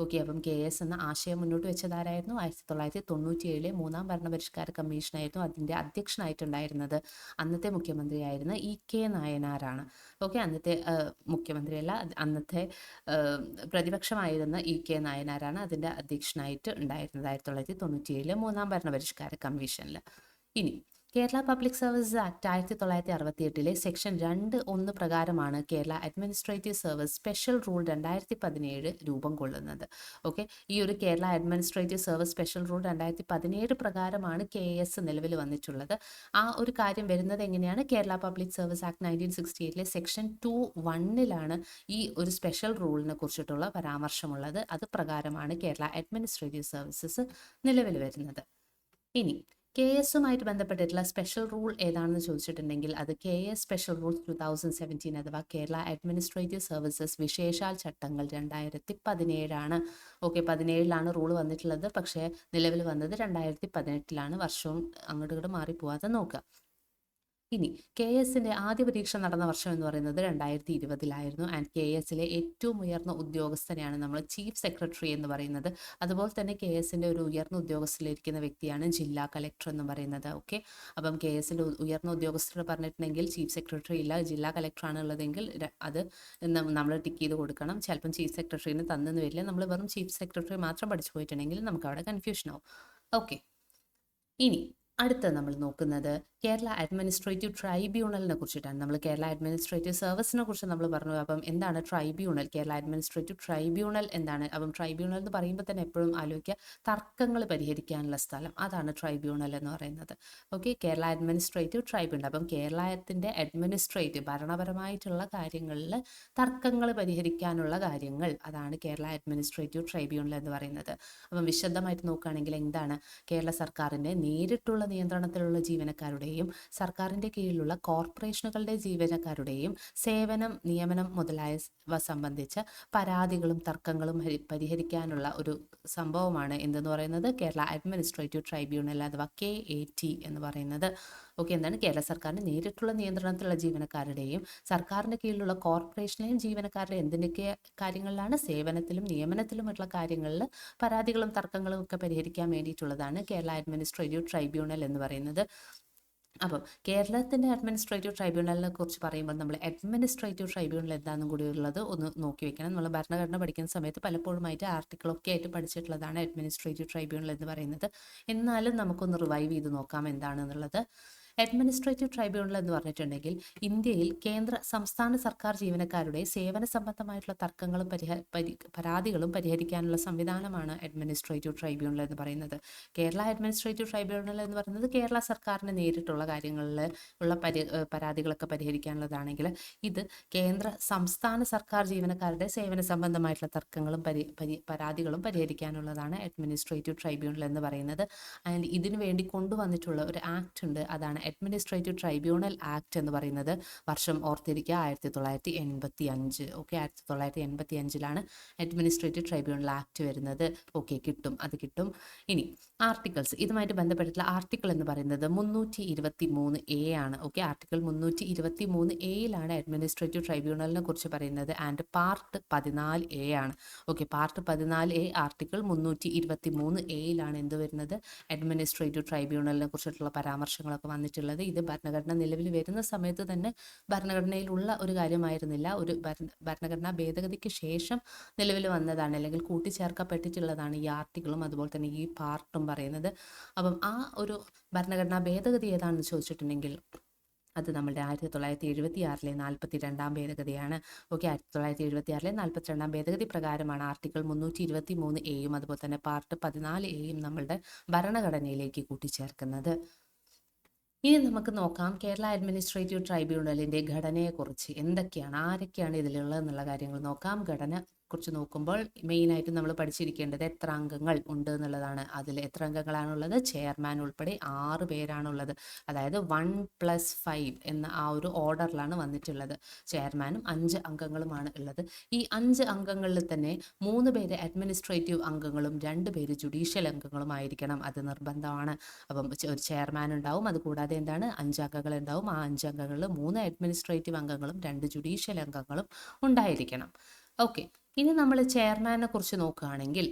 A: ഓക്കെ, അപ്പം KS എന്ന ആശയം മുന്നോട്ട് വെച്ചതാരായിരുന്നു? 1997 3ാം ഭരണപരിഷ്കാര കമ്മീഷനായിരുന്നു. അതിൻ്റെ അധ്യക്ഷനായിട്ടുണ്ടായിരുന്നത് അന്നത്തെ മുഖ്യമന്ത്രിയായിരുന്ന EK നായനാരാണ്. ഓക്കെ, അന്നത്തെ മുഖ്യമന്ത്രിയല്ല, അന്നത്തെ പ്രതിപക്ഷമായിരുന്ന EK നായനാരാണ് അതിൻ്റെ അധ്യക്ഷനായിട്ട് ഉണ്ടായിരുന്നത് 1997 3ാം ഭരണപരിഷ്കാര കമ്മീഷനിൽ. ഇനി Kerala public services act 1968 section 2(1) പ്രകാരമാണ് Kerala administrative service special rule 2017 രൂപം കൊള്ളുന്നത്. ഓക്കെ, ഈ ഒരു Kerala administrative service special rule 2017 പ്രകാരമാണ് KS നിലവിൽ വന്നിട്ടുള്ളത്. ആ ഒരു കാര്യം വരുന്നത് എങ്ങനെയാണ്? Kerala public service act 1968 section 2(1) ഈ ഒരു സ്പെഷ്യൽ റൂളിനെ കുറിച്ചിട്ടുള്ള പരാമർശമുള്ളത്. അത് പ്രകാരമാണ് കേരള അഡ്മിനിസ്ട്രേറ്റീവ് സർവീസസ് നിലവിൽ വരുന്നത്. ഇനി KSുമായിട്ട് ബന്ധപ്പെട്ടിട്ടുള്ള സ്പെഷ്യൽ റൂൾ ഏതാണെന്ന് ചോദിച്ചിട്ടുണ്ടെങ്കിൽ അത് KS സ്പെഷ്യൽ റൂൾ 2017 അഥവാ കേരള അഡ്മിനിസ്ട്രേറ്റീവ് സർവീസസ് വിശേഷാൽ ചട്ടങ്ങൾ 2017. ഓക്കെ, 17 റൂൾ വന്നിട്ടുള്ളത്, പക്ഷേ നിലവിൽ വന്നത് 2018. വർഷവും അങ്ങോട്ട് ഇങ്ങോട്ട് മാറിപ്പോവാതെ നോക്കുക. ഇനി കെ എസിൻ്റെ ആദ്യ പരീക്ഷ നടന്ന വർഷം എന്ന് പറയുന്നത് 2020 ആൻഡ് കെ എസിലെ ഏറ്റവും ഉയർന്ന ഉദ്യോഗസ്ഥനെയാണ് നമ്മൾ ചീഫ് സെക്രട്ടറി എന്ന് പറയുന്നത്. അതുപോലെ തന്നെ കെ എസിൻ്റെ ഒരു ഉയർന്ന ഉദ്യോഗസ്ഥരിലിരിക്കുന്ന വ്യക്തിയാണ് ജില്ലാ കളക്ടർ എന്ന് പറയുന്നത്. ഓക്കെ, അപ്പം കെ എസിൻ്റെ ഉയർന്ന ഉദ്യോഗസ്ഥർ പറഞ്ഞിട്ടുണ്ടെങ്കിൽ ചീഫ് സെക്രട്ടറി ഇല്ല, ജില്ലാ കളക്ടറാണ് ഉള്ളതെങ്കിൽ അത് നമ്മൾ ടിക്ക് ചെയ്ത് കൊടുക്കണം. ചിലപ്പം ചീഫ് സെക്രട്ടറിന് തന്നെന്ന് വരില്ല, നമ്മൾ വെറും ചീഫ് സെക്രട്ടറി മാത്രം പഠിച്ചു പോയിട്ടുണ്ടെങ്കിൽ നമുക്ക് അവിടെ കൺഫ്യൂഷൻ ആവും. ഓക്കെ, ഇനി അടുത്ത നമ്മൾ നോക്കുന്നത് കേരള അഡ്മിനിസ്ട്രേറ്റീവ് ട്രൈബ്യൂണലിനെ കുറിച്ചിട്ടാണ്. നമ്മൾ കേരള അഡ്മിനിസ്ട്രേറ്റീവ് സർവീസിനെ കുറിച്ച് നമ്മൾ പറഞ്ഞു. അപ്പം എന്താണ് ട്രൈബ്യൂണൽ, കേരള അഡ്മിനിസ്ട്രേറ്റീവ് ട്രൈബ്യൂണൽ എന്താണ്? അപ്പം ട്രൈബ്യൂണൽ എന്ന് പറയുമ്പോൾ തന്നെ എപ്പോഴും ആലോചിക്കുക തർക്കങ്ങൾ പരിഹരിക്കാനുള്ള സ്ഥലം, അതാണ് ട്രൈബ്യൂണൽ എന്ന് പറയുന്നത്. Okay, Kerala administrative tribunal. അപ്പം കേരളത്തിൻ്റെ അഡ്മിനിസ്ട്രേറ്റീവ് ഭരണപരമായിട്ടുള്ള കാര്യങ്ങളിൽ തർക്കങ്ങൾ പരിഹരിക്കാനുള്ള കാര്യങ്ങൾ, അതാണ് കേരള അഡ്മിനിസ്ട്രേറ്റീവ് ട്രൈബ്യൂണൽ എന്ന് പറയുന്നത്. അപ്പം വിശദമായിട്ട് നോക്കുകയാണെങ്കിൽ എന്താണ്, കേരള സർക്കാരിൻ്റെ നേരിട്ടുള്ള നിയന്ത്രണത്തിലുള്ള ജീവനക്കാരുടെയും സർക്കാരിൻ്റെ കീഴിലുള്ള കോർപ്പറേഷനുകളുടെ ജീവനക്കാരുടെയും സേവനം, നിയമനം മുതലായവ സംബന്ധിച്ച പരാതികളും തർക്കങ്ങളും പരിഹരിക്കാനുള്ള ഒരു സംഭവമാണ് എന്തെന്ന് പറയുന്നത് കേരള അഡ്മിനിസ്ട്രേറ്റീവ് ട്രൈബ്യൂണൽ അഥവാ KAT എന്ന് പറയുന്നത്. ഓക്കെ, എന്താണ്, കേരള സർക്കാരിന് നേരിട്ടുള്ള നിയന്ത്രണത്തിലുള്ള ജീവനക്കാരുടെയും സർക്കാരിൻ്റെ കീഴിലുള്ള കോർപ്പറേഷനിലെയും ജീവനക്കാരുടെ എന്തിനൊക്കെ കാര്യങ്ങളിലാണ്, സേവനത്തിലും നിയമനത്തിലുമുള്ള കാര്യങ്ങളിൽ പരാതികളും തർക്കങ്ങളും ഒക്കെ പരിഹരിക്കാൻ വേണ്ടിയിട്ടുള്ളതാണ് കേരള അഡ്മിനിസ്ട്രേറ്റീവ് ട്രൈബ്യൂണൽ എന്ന് പറയുന്നത്. അപ്പം കേരളത്തിൻ്റെ അഡ്മിനിസ്ട്രേറ്റീവ് ട്രൈബ്യൂണലിനെ കുറിച്ച് പറയുമ്പോൾ നമ്മൾ അഡ്മിനിസ്ട്രേറ്റീവ് ട്രൈബ്യൂണൽ എന്താണെന്നും കൂടി ഉള്ളത് ഒന്ന് നോക്കി വെക്കണം. നമ്മൾ ഭരണഘടന പഠിക്കുന്ന സമയത്ത് പലപ്പോഴുമായിട്ട് ആർട്ടിക്കിളൊക്കെ ആയിട്ട് പഠിച്ചിട്ടുള്ളതാണ് അഡ്മിനിസ്ട്രേറ്റീവ് ട്രൈബ്യൂണൽ എന്ന് പറയുന്നത്. എന്നാലും നമുക്കൊന്ന് റിവൈവ് ചെയ്ത് നോക്കാം എന്താണെന്നുള്ളത്. അഡ്മിനിസ്ട്രേറ്റീവ് ട്രൈബ്യൂണൽ എന്ന് പറഞ്ഞിട്ടുണ്ടെങ്കിൽ ഇന്ത്യയിൽ കേന്ദ്ര സംസ്ഥാന സർക്കാർ ജീവനക്കാരുടെ സേവന സംബന്ധമായിട്ടുള്ള തർക്കങ്ങളും പരാതികളും പരിഹരിക്കാനുള്ള സംവിധാനമാണ് അഡ്മിനിസ്ട്രേറ്റീവ് ട്രൈബ്യൂണൽ എന്ന് പറയുന്നത്. കേരള അഡ്മിനിസ്ട്രേറ്റീവ് ട്രൈബ്യൂണൽ എന്ന് പറയുന്നത് കേരള സർക്കാരിന് നേരിട്ടുള്ള കാര്യങ്ങളിൽ ഉള്ള പരാതികളൊക്കെ പരിഹരിക്കാനുള്ളതാണെങ്കിൽ ഇത് കേന്ദ്ര സംസ്ഥാന സർക്കാർ ജീവനക്കാരുടെ സേവന സംബന്ധമായിട്ടുള്ള തർക്കങ്ങളും പരാതികളും പരിഹരിക്കാനുള്ളതാണ് അഡ്മിനിസ്ട്രേറ്റീവ് ട്രൈബ്യൂണൽ എന്ന് പറയുന്നത്. ആൻഡ് ഇതിനു വേണ്ടി കൊണ്ടുവന്നിട്ടുള്ള ഒരു ആക്ട് ഉണ്ട്, അതാണ് അഡ്മിനിസ്ട്രേറ്റീവ് ട്രൈബ്യൂണൽ ആക്ട് എന്ന് പറയുന്നത്. വർഷം ഓർത്തിരിക്കുക 1985. ഓക്കെ, 1985 അഡ്മിനിസ്ട്രേറ്റീവ് ട്രൈബ്യൂണൽ ആക്ട് വരുന്നത്. ഓക്കെ, അത് കിട്ടും. ഇനി ആർട്ടിക്കിൾസ്, ഇതുമായിട്ട് ബന്ധപ്പെട്ടിട്ടുള്ള ആർട്ടിക്കിൾ എന്ന് പറയുന്നത് 323A ആണ്. ഓക്കെ, ആർട്ടിക്കിൾ 323A അഡ്മിനിസ്ട്രേറ്റീവ് ട്രൈബ്യൂണലിനെ കുറിച്ച് പറയുന്നത്. ആൻഡ് പാർട്ട് 14A ആണ്. Okay, part 14A article 323A എന്ത് വരുന്നത്, അഡ്മിനിസ്ട്രേറ്റീവ് ട്രൈബ്യൂണലിനെ കുറിച്ചിട്ടുള്ള പരാമർശങ്ങളൊക്കെ വന്നിട്ടുള്ളത്. ഇത് ഭരണഘടന നിലവിൽ വരുന്ന സമയത്ത് തന്നെ ഭരണഘടനയിലുള്ള ഒരു കാര്യമായിരുന്നില്ല, ഒരു ഭരണഘടനാ ഭേദഗതിക്ക് ശേഷം നിലവിൽ വന്നതാണ്, അല്ലെങ്കിൽ കൂട്ടിച്ചേർക്കപ്പെട്ടിട്ടുള്ളതാണ് ഈ ആർട്ടിക്കിളും അതുപോലെ തന്നെ ഈ പാർട്ടും പറയുന്നത്. അപ്പം ആ ഒരു ഭരണഘടനാ ഭേദഗതി ഏതാണെന്ന് ചോദിച്ചിട്ടുണ്ടെങ്കിൽ അത് നമ്മുടെ 1976 42 ഭേദഗതിയാണ്. ഓക്കെ, 1976 42 ഭേദഗതി പ്രകാരമാണ് ആർട്ടിക്കിൾ 323A അതുപോലെ തന്നെ പാർട്ട് 14A നമ്മളുടെ ഭരണഘടനയിലേക്ക് കൂട്ടിച്ചേർക്കുന്നത്. ഇനി നമുക്ക് നോക്കാം കേരള അഡ്മിനിസ്ട്രേറ്റീവ് ട്രൈബ്യൂണലിൻ്റെ ഘടനയെക്കുറിച്ച്. എന്തൊക്കെയാണ്, ആരൊക്കെയാണ് ഇതിലുള്ളത് എന്നുള്ള കാര്യങ്ങൾ നോക്കാം. ഘടന കുറിച്ച് നോക്കുമ്പോൾ മെയിനായിട്ട് നമ്മൾ പഠിച്ചിരിക്കേണ്ടത് എത്ര അംഗങ്ങൾ ഉണ്ട് എന്നുള്ളതാണ്. അതിൽ എത്ര അംഗങ്ങളാണുള്ളത്, ചെയർമാൻ ഉൾപ്പെടെ 6 പേരാണുള്ളത്. അതായത് 1+5 എന്ന ആ ഒരു ഓർഡറിലാണ് വന്നിട്ടുള്ളത്. ചെയർമാനും 5 അംഗങ്ങളുമാണ് ഉള്ളത്. ഈ 5 അംഗങ്ങളിൽ തന്നെ 3 പേര് അഡ്മിനിസ്ട്രേറ്റീവ് അംഗങ്ങളും 2 പേര് ജുഡീഷ്യൽ അംഗങ്ങളും ആയിരിക്കണം, അത് നിർബന്ധമാണ്. അപ്പം ഒരു ചെയർമാൻ ഉണ്ടാവും, അതുകൂടാതെ എന്താണ് 5 അംഗങ്ങൾ ഉണ്ടാവും. ആ 5 അംഗങ്ങളിൽ 3 അഡ്മിനിസ്ട്രേറ്റീവ് അംഗങ്ങളും 2 ജുഡീഷ്യൽ അംഗങ്ങളും ഉണ്ടായിരിക്കണം. ഓക്കെ, ഇനി നമ്മൾ ചെയർമാനെ കുറിച്ച് നോക്കുകയാണെങ്കിൽ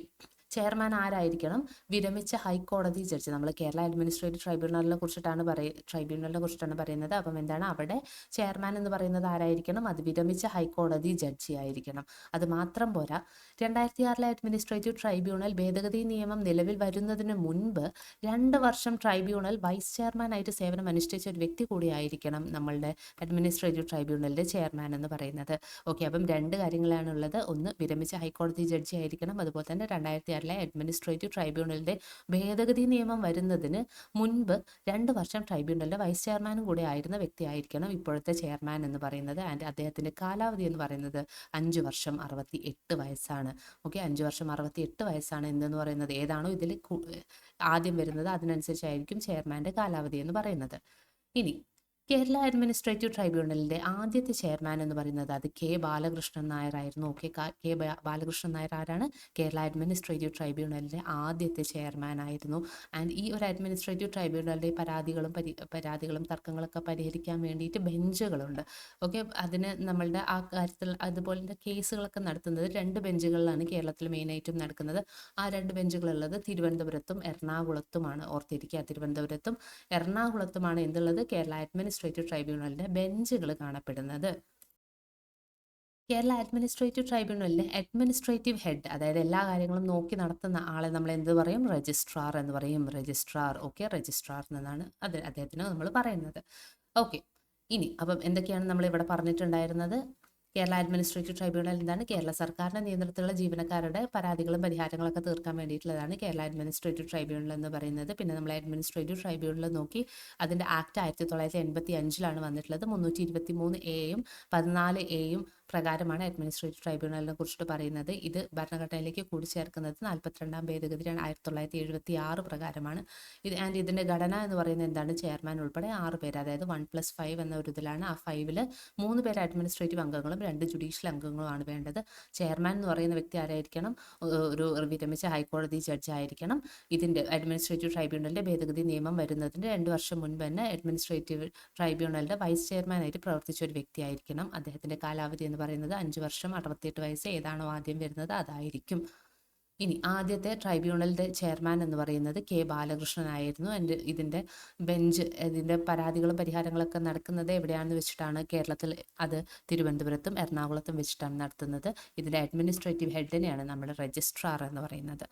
A: ചെയർമാൻ ആരായിരിക്കണം, വിരമിച്ച ഹൈക്കോടതി ജഡ്ജി. നമ്മൾ കേരള അഡ്മിനിസ്ട്രേറ്റീവ് ട്രൈബ്യൂണലിനെ കുറിച്ചിട്ടാണ് പറയുന്നത്. അപ്പം എന്താണ്, അവിടെ ചെയർമാൻ എന്ന് പറയുന്നത് ആരായിരിക്കണം, അത് വിരമിച്ച ഹൈക്കോടതി ജഡ്ജി ആയിരിക്കണം. അത് മാത്രം പോരാ, 2006 അഡ്മിനിസ്ട്രേറ്റീവ് ട്രൈബ്യൂണൽ ഭേദഗതി നിയമം നിലവിൽ വരുന്നതിന് മുൻപ് 2 വർഷം ട്രൈബ്യൂണൽ വൈസ് ചെയർമാനായിട്ട് സേവനം അനുഷ്ഠിച്ച ഒരു വ്യക്തി കൂടിയായിരിക്കണം നമ്മളുടെ അഡ്മിനിസ്ട്രേറ്റീവ് ട്രൈബ്യൂണലിൻ്റെ ചെയർമാൻ എന്ന് പറയുന്നത്. ഓക്കെ, അപ്പം 2 കാര്യങ്ങളാണുള്ളത്. ഒന്ന്, വിരമിച്ച ഹൈക്കോടതി ജഡ്ജി ആയിരിക്കണം. അതുപോലെ തന്നെ 2006 അഡ്മിനിസ്ട്രേറ്റീവ് ട്രൈബ്യൂണലിൻ്റെ ഭേദഗതി നിയമം വരുന്നതിന് മുൻപ് 2 വർഷം ട്രൈബ്യൂണലിൻ്റെ വൈസ് ചെയർമാനും കൂടെ ആയിരുന്ന വ്യക്തിയായിരിക്കണം ഇപ്പോഴത്തെ ചെയർമാൻ എന്ന് പറയുന്നത്. ആൻഡ് അദ്ദേഹത്തിൻ്റെ കാലാവധി എന്ന് പറയുന്നത് 5 വർഷം 68 വയസ്സാണ്. ഓക്കെ, 5 വർഷം 68 വയസ്സാണ് എന്തെന്ന് പറയുന്നത്. ഏതാണോ ഇതിൽ ആദ്യം വരുന്നത് അതിനനുസരിച്ചായിരിക്കും ചെയർമാൻ്റെ കാലാവധി എന്ന് പറയുന്നത്. ഇനി കേരള അഡ്മിനിസ്ട്രേറ്റീവ് ട്രൈബ്യൂണലിൻ്റെ ആദ്യത്തെ ചെയർമാൻ എന്ന് പറയുന്നത് അത് കെ ബാലകൃഷ്ണൻ നായർ ആയിരുന്നു. ഓക്കെ, ബാലകൃഷ്ണൻ നായർ ആരാണ്? കേരള അഡ്മിനിസ്ട്രേറ്റീവ് ട്രൈബ്യൂണലിൻ്റെ ആദ്യത്തെ ചെയർമാൻ ആയിരുന്നു. ആൻഡ് ഈ ഒരു അഡ്മിനിസ്ട്രേറ്റീവ് ട്രൈബ്യൂണലിൻ്റെ പരാതികളും തർക്കങ്ങളൊക്കെ പരിഹരിക്കാൻ വേണ്ടിയിട്ട് ബെഞ്ചുകളുണ്ട്. ഓക്കെ, അതിന് നമ്മളുടെ ആ കാര്യത്തിൽ അതുപോലെ കേസുകളൊക്കെ നടത്തുന്നത് 2 ബെഞ്ചുകളിലാണ് കേരളത്തിൽ മെയിനായിട്ടും നടക്കുന്നത്. ആ 2 ബെഞ്ചുകളുള്ളത് തിരുവനന്തപുരത്തും എറണാകുളത്തുമാണ്. ഓർത്തിരിക്കുക, തിരുവനന്തപുരത്തും എറണാകുളത്തുമാണ് എന്തുള്ളത്? കേരള അഡ്മിനിസ്ട്രേറ്റീവ് ട്രൈബ്യൂണലിന്റെ ബെഞ്ചുകൾ കാണപ്പെടുന്നത്. കേരള അഡ്മിനിസ്ട്രേറ്റീവ് ട്രൈബ്യൂണലിലെ അഡ്മിനിസ്ട്രേറ്റീവ് ഹെഡ്, അതായത് എല്ലാ കാര്യങ്ങളും നോക്കി നടത്തുന്ന ആളെ നമ്മൾ എന്ത് പറയും? രജിസ്ട്രാർ എന്ന് പറയും. രജിസ്ട്രാർ, ഓക്കെ, രജിസ്ട്രാർ എന്നാണ് അദ്ദേഹത്തിന് നമ്മൾ പറയുന്നത്. ഓക്കെ, ഇനി അപ്പം എന്തൊക്കെയാണ് നമ്മൾ ഇവിടെ പറഞ്ഞിട്ടുണ്ടായിരുന്നത്? കേരള അഡ്മിനിസ്ട്രേറ്റീവ് ട്രൈബ്യൂണൽ എന്താണ്? കേരള സർക്കാരിന്റെ നേതൃത്വത്തിലുള്ള ജീവനക്കാരുടെ പരാതികളും പരിഹാരങ്ങളൊക്കെ തീർക്കാൻ വേണ്ടിയിട്ടുള്ളതാണ് കേരള അഡ്മിനിസ്ട്രേറ്റീവ് ട്രൈബ്യൂണൽ എന്ന് പറയുന്നത്. പിന്നെ നമ്മൾ അഡ്മിനിസ്ട്രേറ്റീവ് ട്രൈബ്യൂണൽ നോക്കി അതിൻ്റെ ആക്ട് 1985 വന്നിട്ടുള്ളത്. 323A-യും 14A-യും പ്രകാരമാണ് അഡ്മിനിസ്ട്രേറ്റീവ് ട്രൈബ്യൂണലിനെ കുറിച്ചിട്ട് പറയുന്നത്. ഇത് ഭരണഘടനയിലേക്ക് കൂടിച്ചേർക്കുന്നത് 42-ാം ഭേദഗതി 1976 പ്രകാരമാണ്. ഇതിൻ്റെ ഘടന എന്ന് പറയുന്നത് എന്താണ്? ചെയർമാൻ ഉൾപ്പെടെ 6 പേര്, അതായത് 1+5 എന്ന ഒരു ഇതിലാണ്. ആ 5-ൽ 3 പേര് അഡ്മിനിസ്ട്രേറ്റീവ് അംഗങ്ങളും 2 ജുഡീഷ്യൽ അംഗങ്ങളുമാണ് വേണ്ടത്. ചെയർമാൻ എന്ന് പറയുന്ന വ്യക്തി ആരായിരിക്കണം? ഒരു വിരമിച്ച ഹൈക്കോടതി ജഡ്ജ് ആയിരിക്കണം. ഇതിൻ്റെ അഡ്മിനിസ്ട്രേറ്റീവ് ട്രൈബ്യൂണലിൻ്റെ ഭേദഗതി നിയമം വരുന്നതിൻ്റെ 2 വർഷം മുൻപ് തന്നെ അഡ്മിനിസ്ട്രേറ്റീവ് ട്രൈബ്യൂണലിൻ്റെ വൈസ് ചെയർമാനായിട്ട് പ്രവർത്തിച്ച ഒരു വ്യക്തിയായിരിക്കണം. അദ്ദേഹത്തിൻ്റെ കാലാവധി എന്ന് പറയുന്നത് 5 വർഷം 68 വയസ്സ് ഏതാണോ ആദ്യം വരുന്നത് അതായിരിക്കും. ഇനി ആദ്യത്തെ ട്രൈബ്യൂണലിൻ്റെ ചെയർമാൻ എന്ന് പറയുന്നത് കെ ബാലകൃഷ്ണൻ ആയിരുന്നു. ഇതിൻ്റെ ഇതിൻ്റെ പരാതികളും പരിഹാരങ്ങളൊക്കെ നടക്കുന്നത് എവിടെയാണെന്ന് വെച്ചിട്ടാണ്? കേരളത്തിൽ അത് തിരുവനന്തപുരത്തും എറണാകുളത്തും വെച്ചിട്ടാണ് നടത്തുന്നത്. ഇതിൻ്റെ അഡ്മിനിസ്ട്രേറ്റീവ് ഹെഡിനെയാണ് നമ്മൾ രജിസ്ട്രാർ എന്ന് പറയുന്നത്.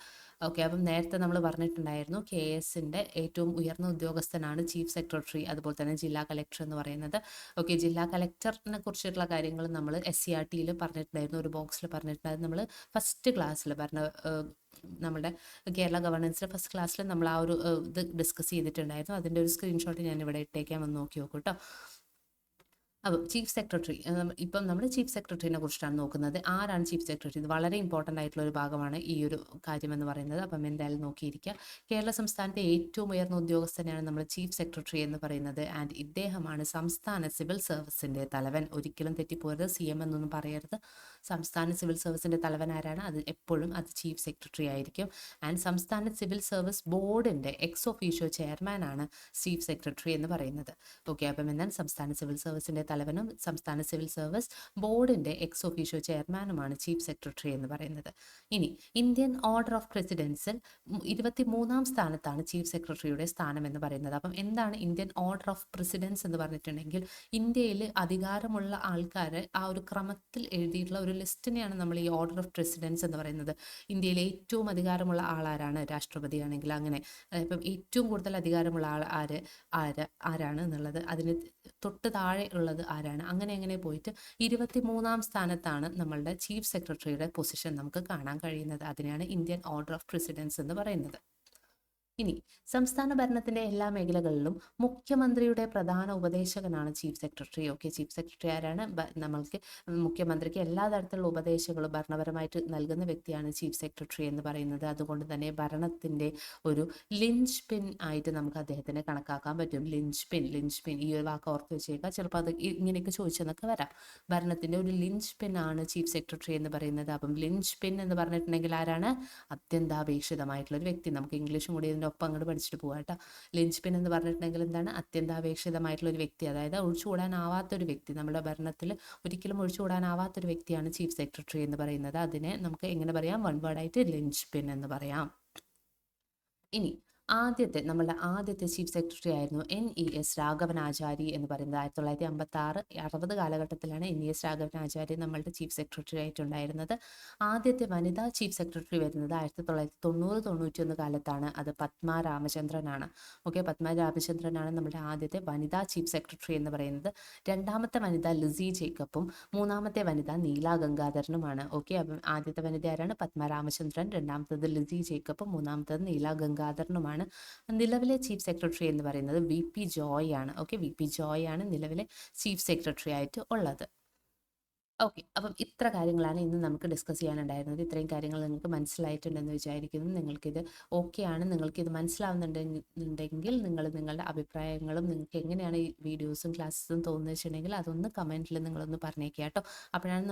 A: ഓക്കെ, അപ്പം നേരത്തെ നമ്മൾ പറഞ്ഞിട്ടുണ്ടായിരുന്നു KSൻ്റെ ഏറ്റവും ഉയർന്ന ഉദ്യോഗസ്ഥനാണ് ചീഫ് സെക്രട്ടറി, അതുപോലെ തന്നെ ജില്ലാ കളക്ടർ എന്ന് പറയുന്നത്. ഓക്കെ, ജില്ലാ കളക്ടറിനെ കുറിച്ചിട്ടുള്ള കാര്യങ്ങൾ നമ്മൾ SCRT-യിൽ പറഞ്ഞിട്ടുണ്ടായിരുന്നു, ഒരു ബോക്സിൽ പറഞ്ഞിട്ടുണ്ടായിരുന്നു. നമ്മൾ ഫസ്റ്റ് ക്ലാസ്സിൽ നമ്മുടെ കേരള ഗവർണൻസിലെ ഫസ്റ്റ് ക്ലാസ്സിൽ നമ്മൾ ആ ഒരു ഇത് ഡിസ്കസ് ചെയ്തിട്ടുണ്ടായിരുന്നു. അതിൻ്റെ ഒരു സ്ക്രീൻഷോട്ട് ഞാൻ ഇവിടെ ഇട്ടേക്കാൻ വന്ന് നോക്കി നോക്കൂ കേട്ടോ. അപ്പം ചീഫ് സെക്രട്ടറി, ഇപ്പം നമ്മൾ ചീഫ് സെക്രട്ടറിനെ കുറിച്ചിട്ടാണ് നോക്കുന്നത്. ആരാണ് ചീഫ് സെക്രട്ടറി? ഇത് വളരെ ഇമ്പോർട്ടൻ്റ് ആയിട്ടുള്ള ഒരു ഭാഗമാണ് ഈ ഒരു കാര്യം എന്ന് പറയുന്നത്. അപ്പം എന്തായാലും നോക്കിയിരിക്കുക. കേരള സംസ്ഥാനത്തെ ഏറ്റവും ഉയർന്ന ഉദ്യോഗസ്ഥനെയാണ് നമ്മൾ ചീഫ് സെക്രട്ടറി എന്ന് പറയുന്നത്. ആൻഡ് ഇദ്ദേഹമാണ് സംസ്ഥാന സിവിൽ സർവീസിൻ്റെ തലവൻ. ഒരിക്കലും തെറ്റിപ്പോരുത്, CM എന്നൊന്നും പറയരുത്. സംസ്ഥാന സിവിൽ സർവീസിൻ്റെ തലവൻ ആരാണ്? അത് എപ്പോഴും അത് ചീഫ് സെക്രട്ടറി ആയിരിക്കും. ആൻഡ് സംസ്ഥാന സിവിൽ സർവീസ് ബോർഡിൻ്റെ എക്സ് ഒഫീഷ്യോ ചെയർമാനാണ് ചീഫ് സെക്രട്ടറി എന്ന് പറയുന്നത്. ഓക്കെ, അപ്പം എന്നാൽ സംസ്ഥാന സിവിൽ സർവീസിൻ്റെ തലവനും സംസ്ഥാന സിവിൽ സർവീസ് ബോർഡിൻ്റെ എക്സ് ഒഫീഷ്യോ ചെയർമാനുമാണ് ചീഫ് സെക്രട്ടറി എന്ന് പറയുന്നത്. ഇനി ഇന്ത്യൻ ഓർഡർ ഓഫ് പ്രസിഡൻസിൽ 23-ാം സ്ഥാനത്താണ് ചീഫ് സെക്രട്ടറിയുടെ സ്ഥാനം എന്ന് പറയുന്നത്. അപ്പം എന്താണ് ഇന്ത്യൻ ഓർഡർ ഓഫ് പ്രസിഡൻസ് എന്ന് പറഞ്ഞിട്ടുണ്ടെങ്കിൽ? ഇന്ത്യയിൽ അധികാരമുള്ള ആൾക്കാരെ ആ ഒരു ക്രമത്തിൽ എഴുതിയിട്ടുള്ള ഒരു ലിസ്റ്റിനെയാണ് നമ്മൾ ഈ ഓർഡർ ഓഫ് പ്രസിഡൻസ് എന്ന് പറയുന്നത്. ഇന്ത്യയിലെ ഏറ്റവും അധികാരമുള്ള ആളാരാണ്? രാഷ്ട്രപതിയാണെങ്കിൽ അങ്ങനെ. ഇപ്പം ഏറ്റവും കൂടുതൽ അധികാരമുള്ള ആൾ ആരാണ് എന്നുള്ളത്, അതിന് തൊട്ട് താഴെ ഉള്ളത് ആരാണ്, അങ്ങനെ പോയിട്ട് 23-ാം സ്ഥാനത്താണ് നമ്മളുടെ ചീഫ് സെക്രട്ടറിയുടെ പൊസിഷൻ നമുക്ക് കാണാൻ കഴിയുന്നത്. അതിനെയാണ് ഇന്ത്യൻ ഓർഡർ ഓഫ് പ്രസിഡൻസ് എന്ന് പറയുന്നത്. ഇനി സംസ്ഥാന ഭരണത്തിന്റെ എല്ലാ മേഖലകളിലും മുഖ്യമന്ത്രിയുടെ പ്രധാന ഉപദേശകനാണ് chief secretary. Okay, chief secretary ആരാണ്? നമ്മൾക്ക് മുഖ്യമന്ത്രിക്ക് എല്ലാ തരത്തിലുള്ള ഉപദേശങ്ങളും ഭരണപരമായിട്ട് നൽകുന്ന വ്യക്തിയാണ് ചീഫ് സെക്രട്ടറി എന്ന് പറയുന്നത്. അതുകൊണ്ട് തന്നെ ഭരണത്തിന്റെ ഒരു ലിഞ്ച് പിൻ ആയിട്ട് നമുക്ക് അദ്ദേഹത്തിനെ കണക്കാക്കാൻ പറ്റും. ലിഞ്ച് പിൻ ഈ ഒരു വാക്ക് ഓർത്ത് വെച്ചേക്കാം, ചിലപ്പോൾ അത് ഇങ്ങനെയൊക്കെ ചോദിച്ചെന്നൊക്കെ വരാം. ഭരണത്തിന്റെ ഒരു ലിഞ്ച് പിൻ ആണ് ചീഫ് സെക്രട്ടറി എന്ന് പറയുന്നത്. അപ്പം ലിഞ്ച് പിൻ എന്ന് പറഞ്ഞിട്ടുണ്ടെങ്കിൽ ആരാണ്? അത്യന്താപേക്ഷിതമായിട്ടുള്ള ഒരു വ്യക്തി. നമുക്ക് ഇംഗ്ലീഷും കൂടി ഒപ്പം അങ്ങോട്ട് പഠിച്ചിട്ട് പോകാം കേട്ടോ. ലിഞ്ച് പിൻ എന്ന് പറഞ്ഞിട്ടുണ്ടെങ്കിൽ എന്താണ്? അത്യന്താപേക്ഷിതമായിട്ടുള്ള ഒരു വ്യക്തി, അതായത് ഒഴിച്ചുകൂടാനാവാത്തൊരു വ്യക്തി. നമ്മുടെ ഭരണത്തിൽ ഒരിക്കലും ഒഴിച്ചുകൂടാനാവാത്തൊരു വ്യക്തിയാണ് ചീഫ് സെക്രട്ടറി എന്ന് പറയുന്നത്. അതിനെ നമുക്ക് എങ്ങനെ പറയാം? വൺ വേർഡായിട്ട് ലിഞ്ച് പിൻ എന്ന് പറയാം. ഇനി നമ്മളുടെ ആദ്യത്തെ ചീഫ് സെക്രട്ടറി ആയിരുന്നു NES രാഘവനാചാരി എന്ന് പറയുന്നത്. 1956-60 കാലഘട്ടത്തിലാണ് NES രാഘവനാചാരി നമ്മളുടെ ചീഫ് സെക്രട്ടറി ആയിട്ടുണ്ടായിരുന്നത്. ആദ്യത്തെ വനിതാ ചീഫ് സെക്രട്ടറി വരുന്നത് 1990-91 കാലത്താണ്. അത് പത്മ രാമചന്ദ്രനാണ്. ഓക്കെ, പത്മ രാമചന്ദ്രനാണ് നമ്മുടെ ആദ്യത്തെ വനിതാ ചീഫ് സെക്രട്ടറി എന്ന് പറയുന്നത്. രണ്ടാമത്തെ വനിത ലിസി ജേക്കബും മൂന്നാമത്തെ വനിത നീല ഗംഗാധരനുമാണ്. ഓക്കെ, അപ്പം ആദ്യത്തെ വനിത ആരാണ്? പത്മ രാമചന്ദ്രൻ, രണ്ടാമത്തത് ലിസി ജേക്കബും മൂന്നാമത്തത് നീല ഗംഗാധരനുമാണ്. നിലവിലെ ചീഫ് സെക്രട്ടറി എന്ന് പറയുന്നത് VP ജോയ് ആണ്. ഓക്കെ, VP ജോയ് ആണ് നിലവിലെ ചീഫ് സെക്രട്ടറി ആയിട്ട് ഉള്ളത്. ഓക്കെ. അപ്പം ഇത്ര കാര്യങ്ങളാണ് ഇന്ന് നമുക്ക് ഡിസ്കസ് ചെയ്യാനുണ്ടായിരുന്നത്. ഇത്രയും കാര്യങ്ങൾ നിങ്ങൾക്ക് മനസ്സിലായിട്ടുണ്ടെന്ന് വിചാരിക്കുന്നു. നിങ്ങൾക്കിത് ഓക്കെയാണ്, നിങ്ങൾക്കിത് മനസ്സിലാവുന്നുണ്ടെങ്കിൽ നിങ്ങൾ നിങ്ങളുടെ അഭിപ്രായങ്ങളും നിങ്ങൾക്ക് എങ്ങനെയാണ് ഈ വീഡിയോസും ക്ലാസ്സും തോന്നുന്നത് വെച്ചിട്ടുണ്ടെങ്കിൽ അതൊന്ന് കമൻറ്റിൽ നിങ്ങളൊന്ന് പറഞ്ഞേക്കുക കേട്ടോ. അപ്പോഴാണ്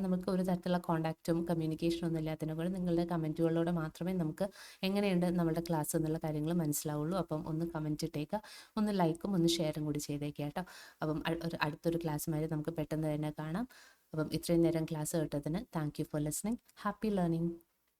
A: നമുക്ക് ഒരു തരത്തിലുള്ള കോൺടാക്റ്റും കമ്മ്യൂണിക്കേഷനും ഒന്നും ഇല്ലാത്തതിനെ കൊണ്ട് നിങ്ങളുടെ കമൻറ്റുകളിലൂടെ മാത്രമേ നമുക്ക് എങ്ങനെയുണ്ട് നമ്മുടെ ക്ലാസ് എന്നുള്ള കാര്യങ്ങൾ മനസ്സിലാവുള്ളൂ. അപ്പം ഒന്ന് കമൻറ്റ് ഇട്ടേക്കുക, ഒന്ന് ലൈക്കും ഒന്ന് ഷെയറും കൂടി ചെയ്തേക്കുക കേട്ടോ. അപ്പം അടുത്തൊരു ക്ലാസ്സുമായി നമുക്ക് പെട്ടെന്ന് തന്നെ കാണാം. അപ്പം ഇത്രയും നേരം ക്ലാസ് കേട്ടതിന് thank you for listening. Happy learning.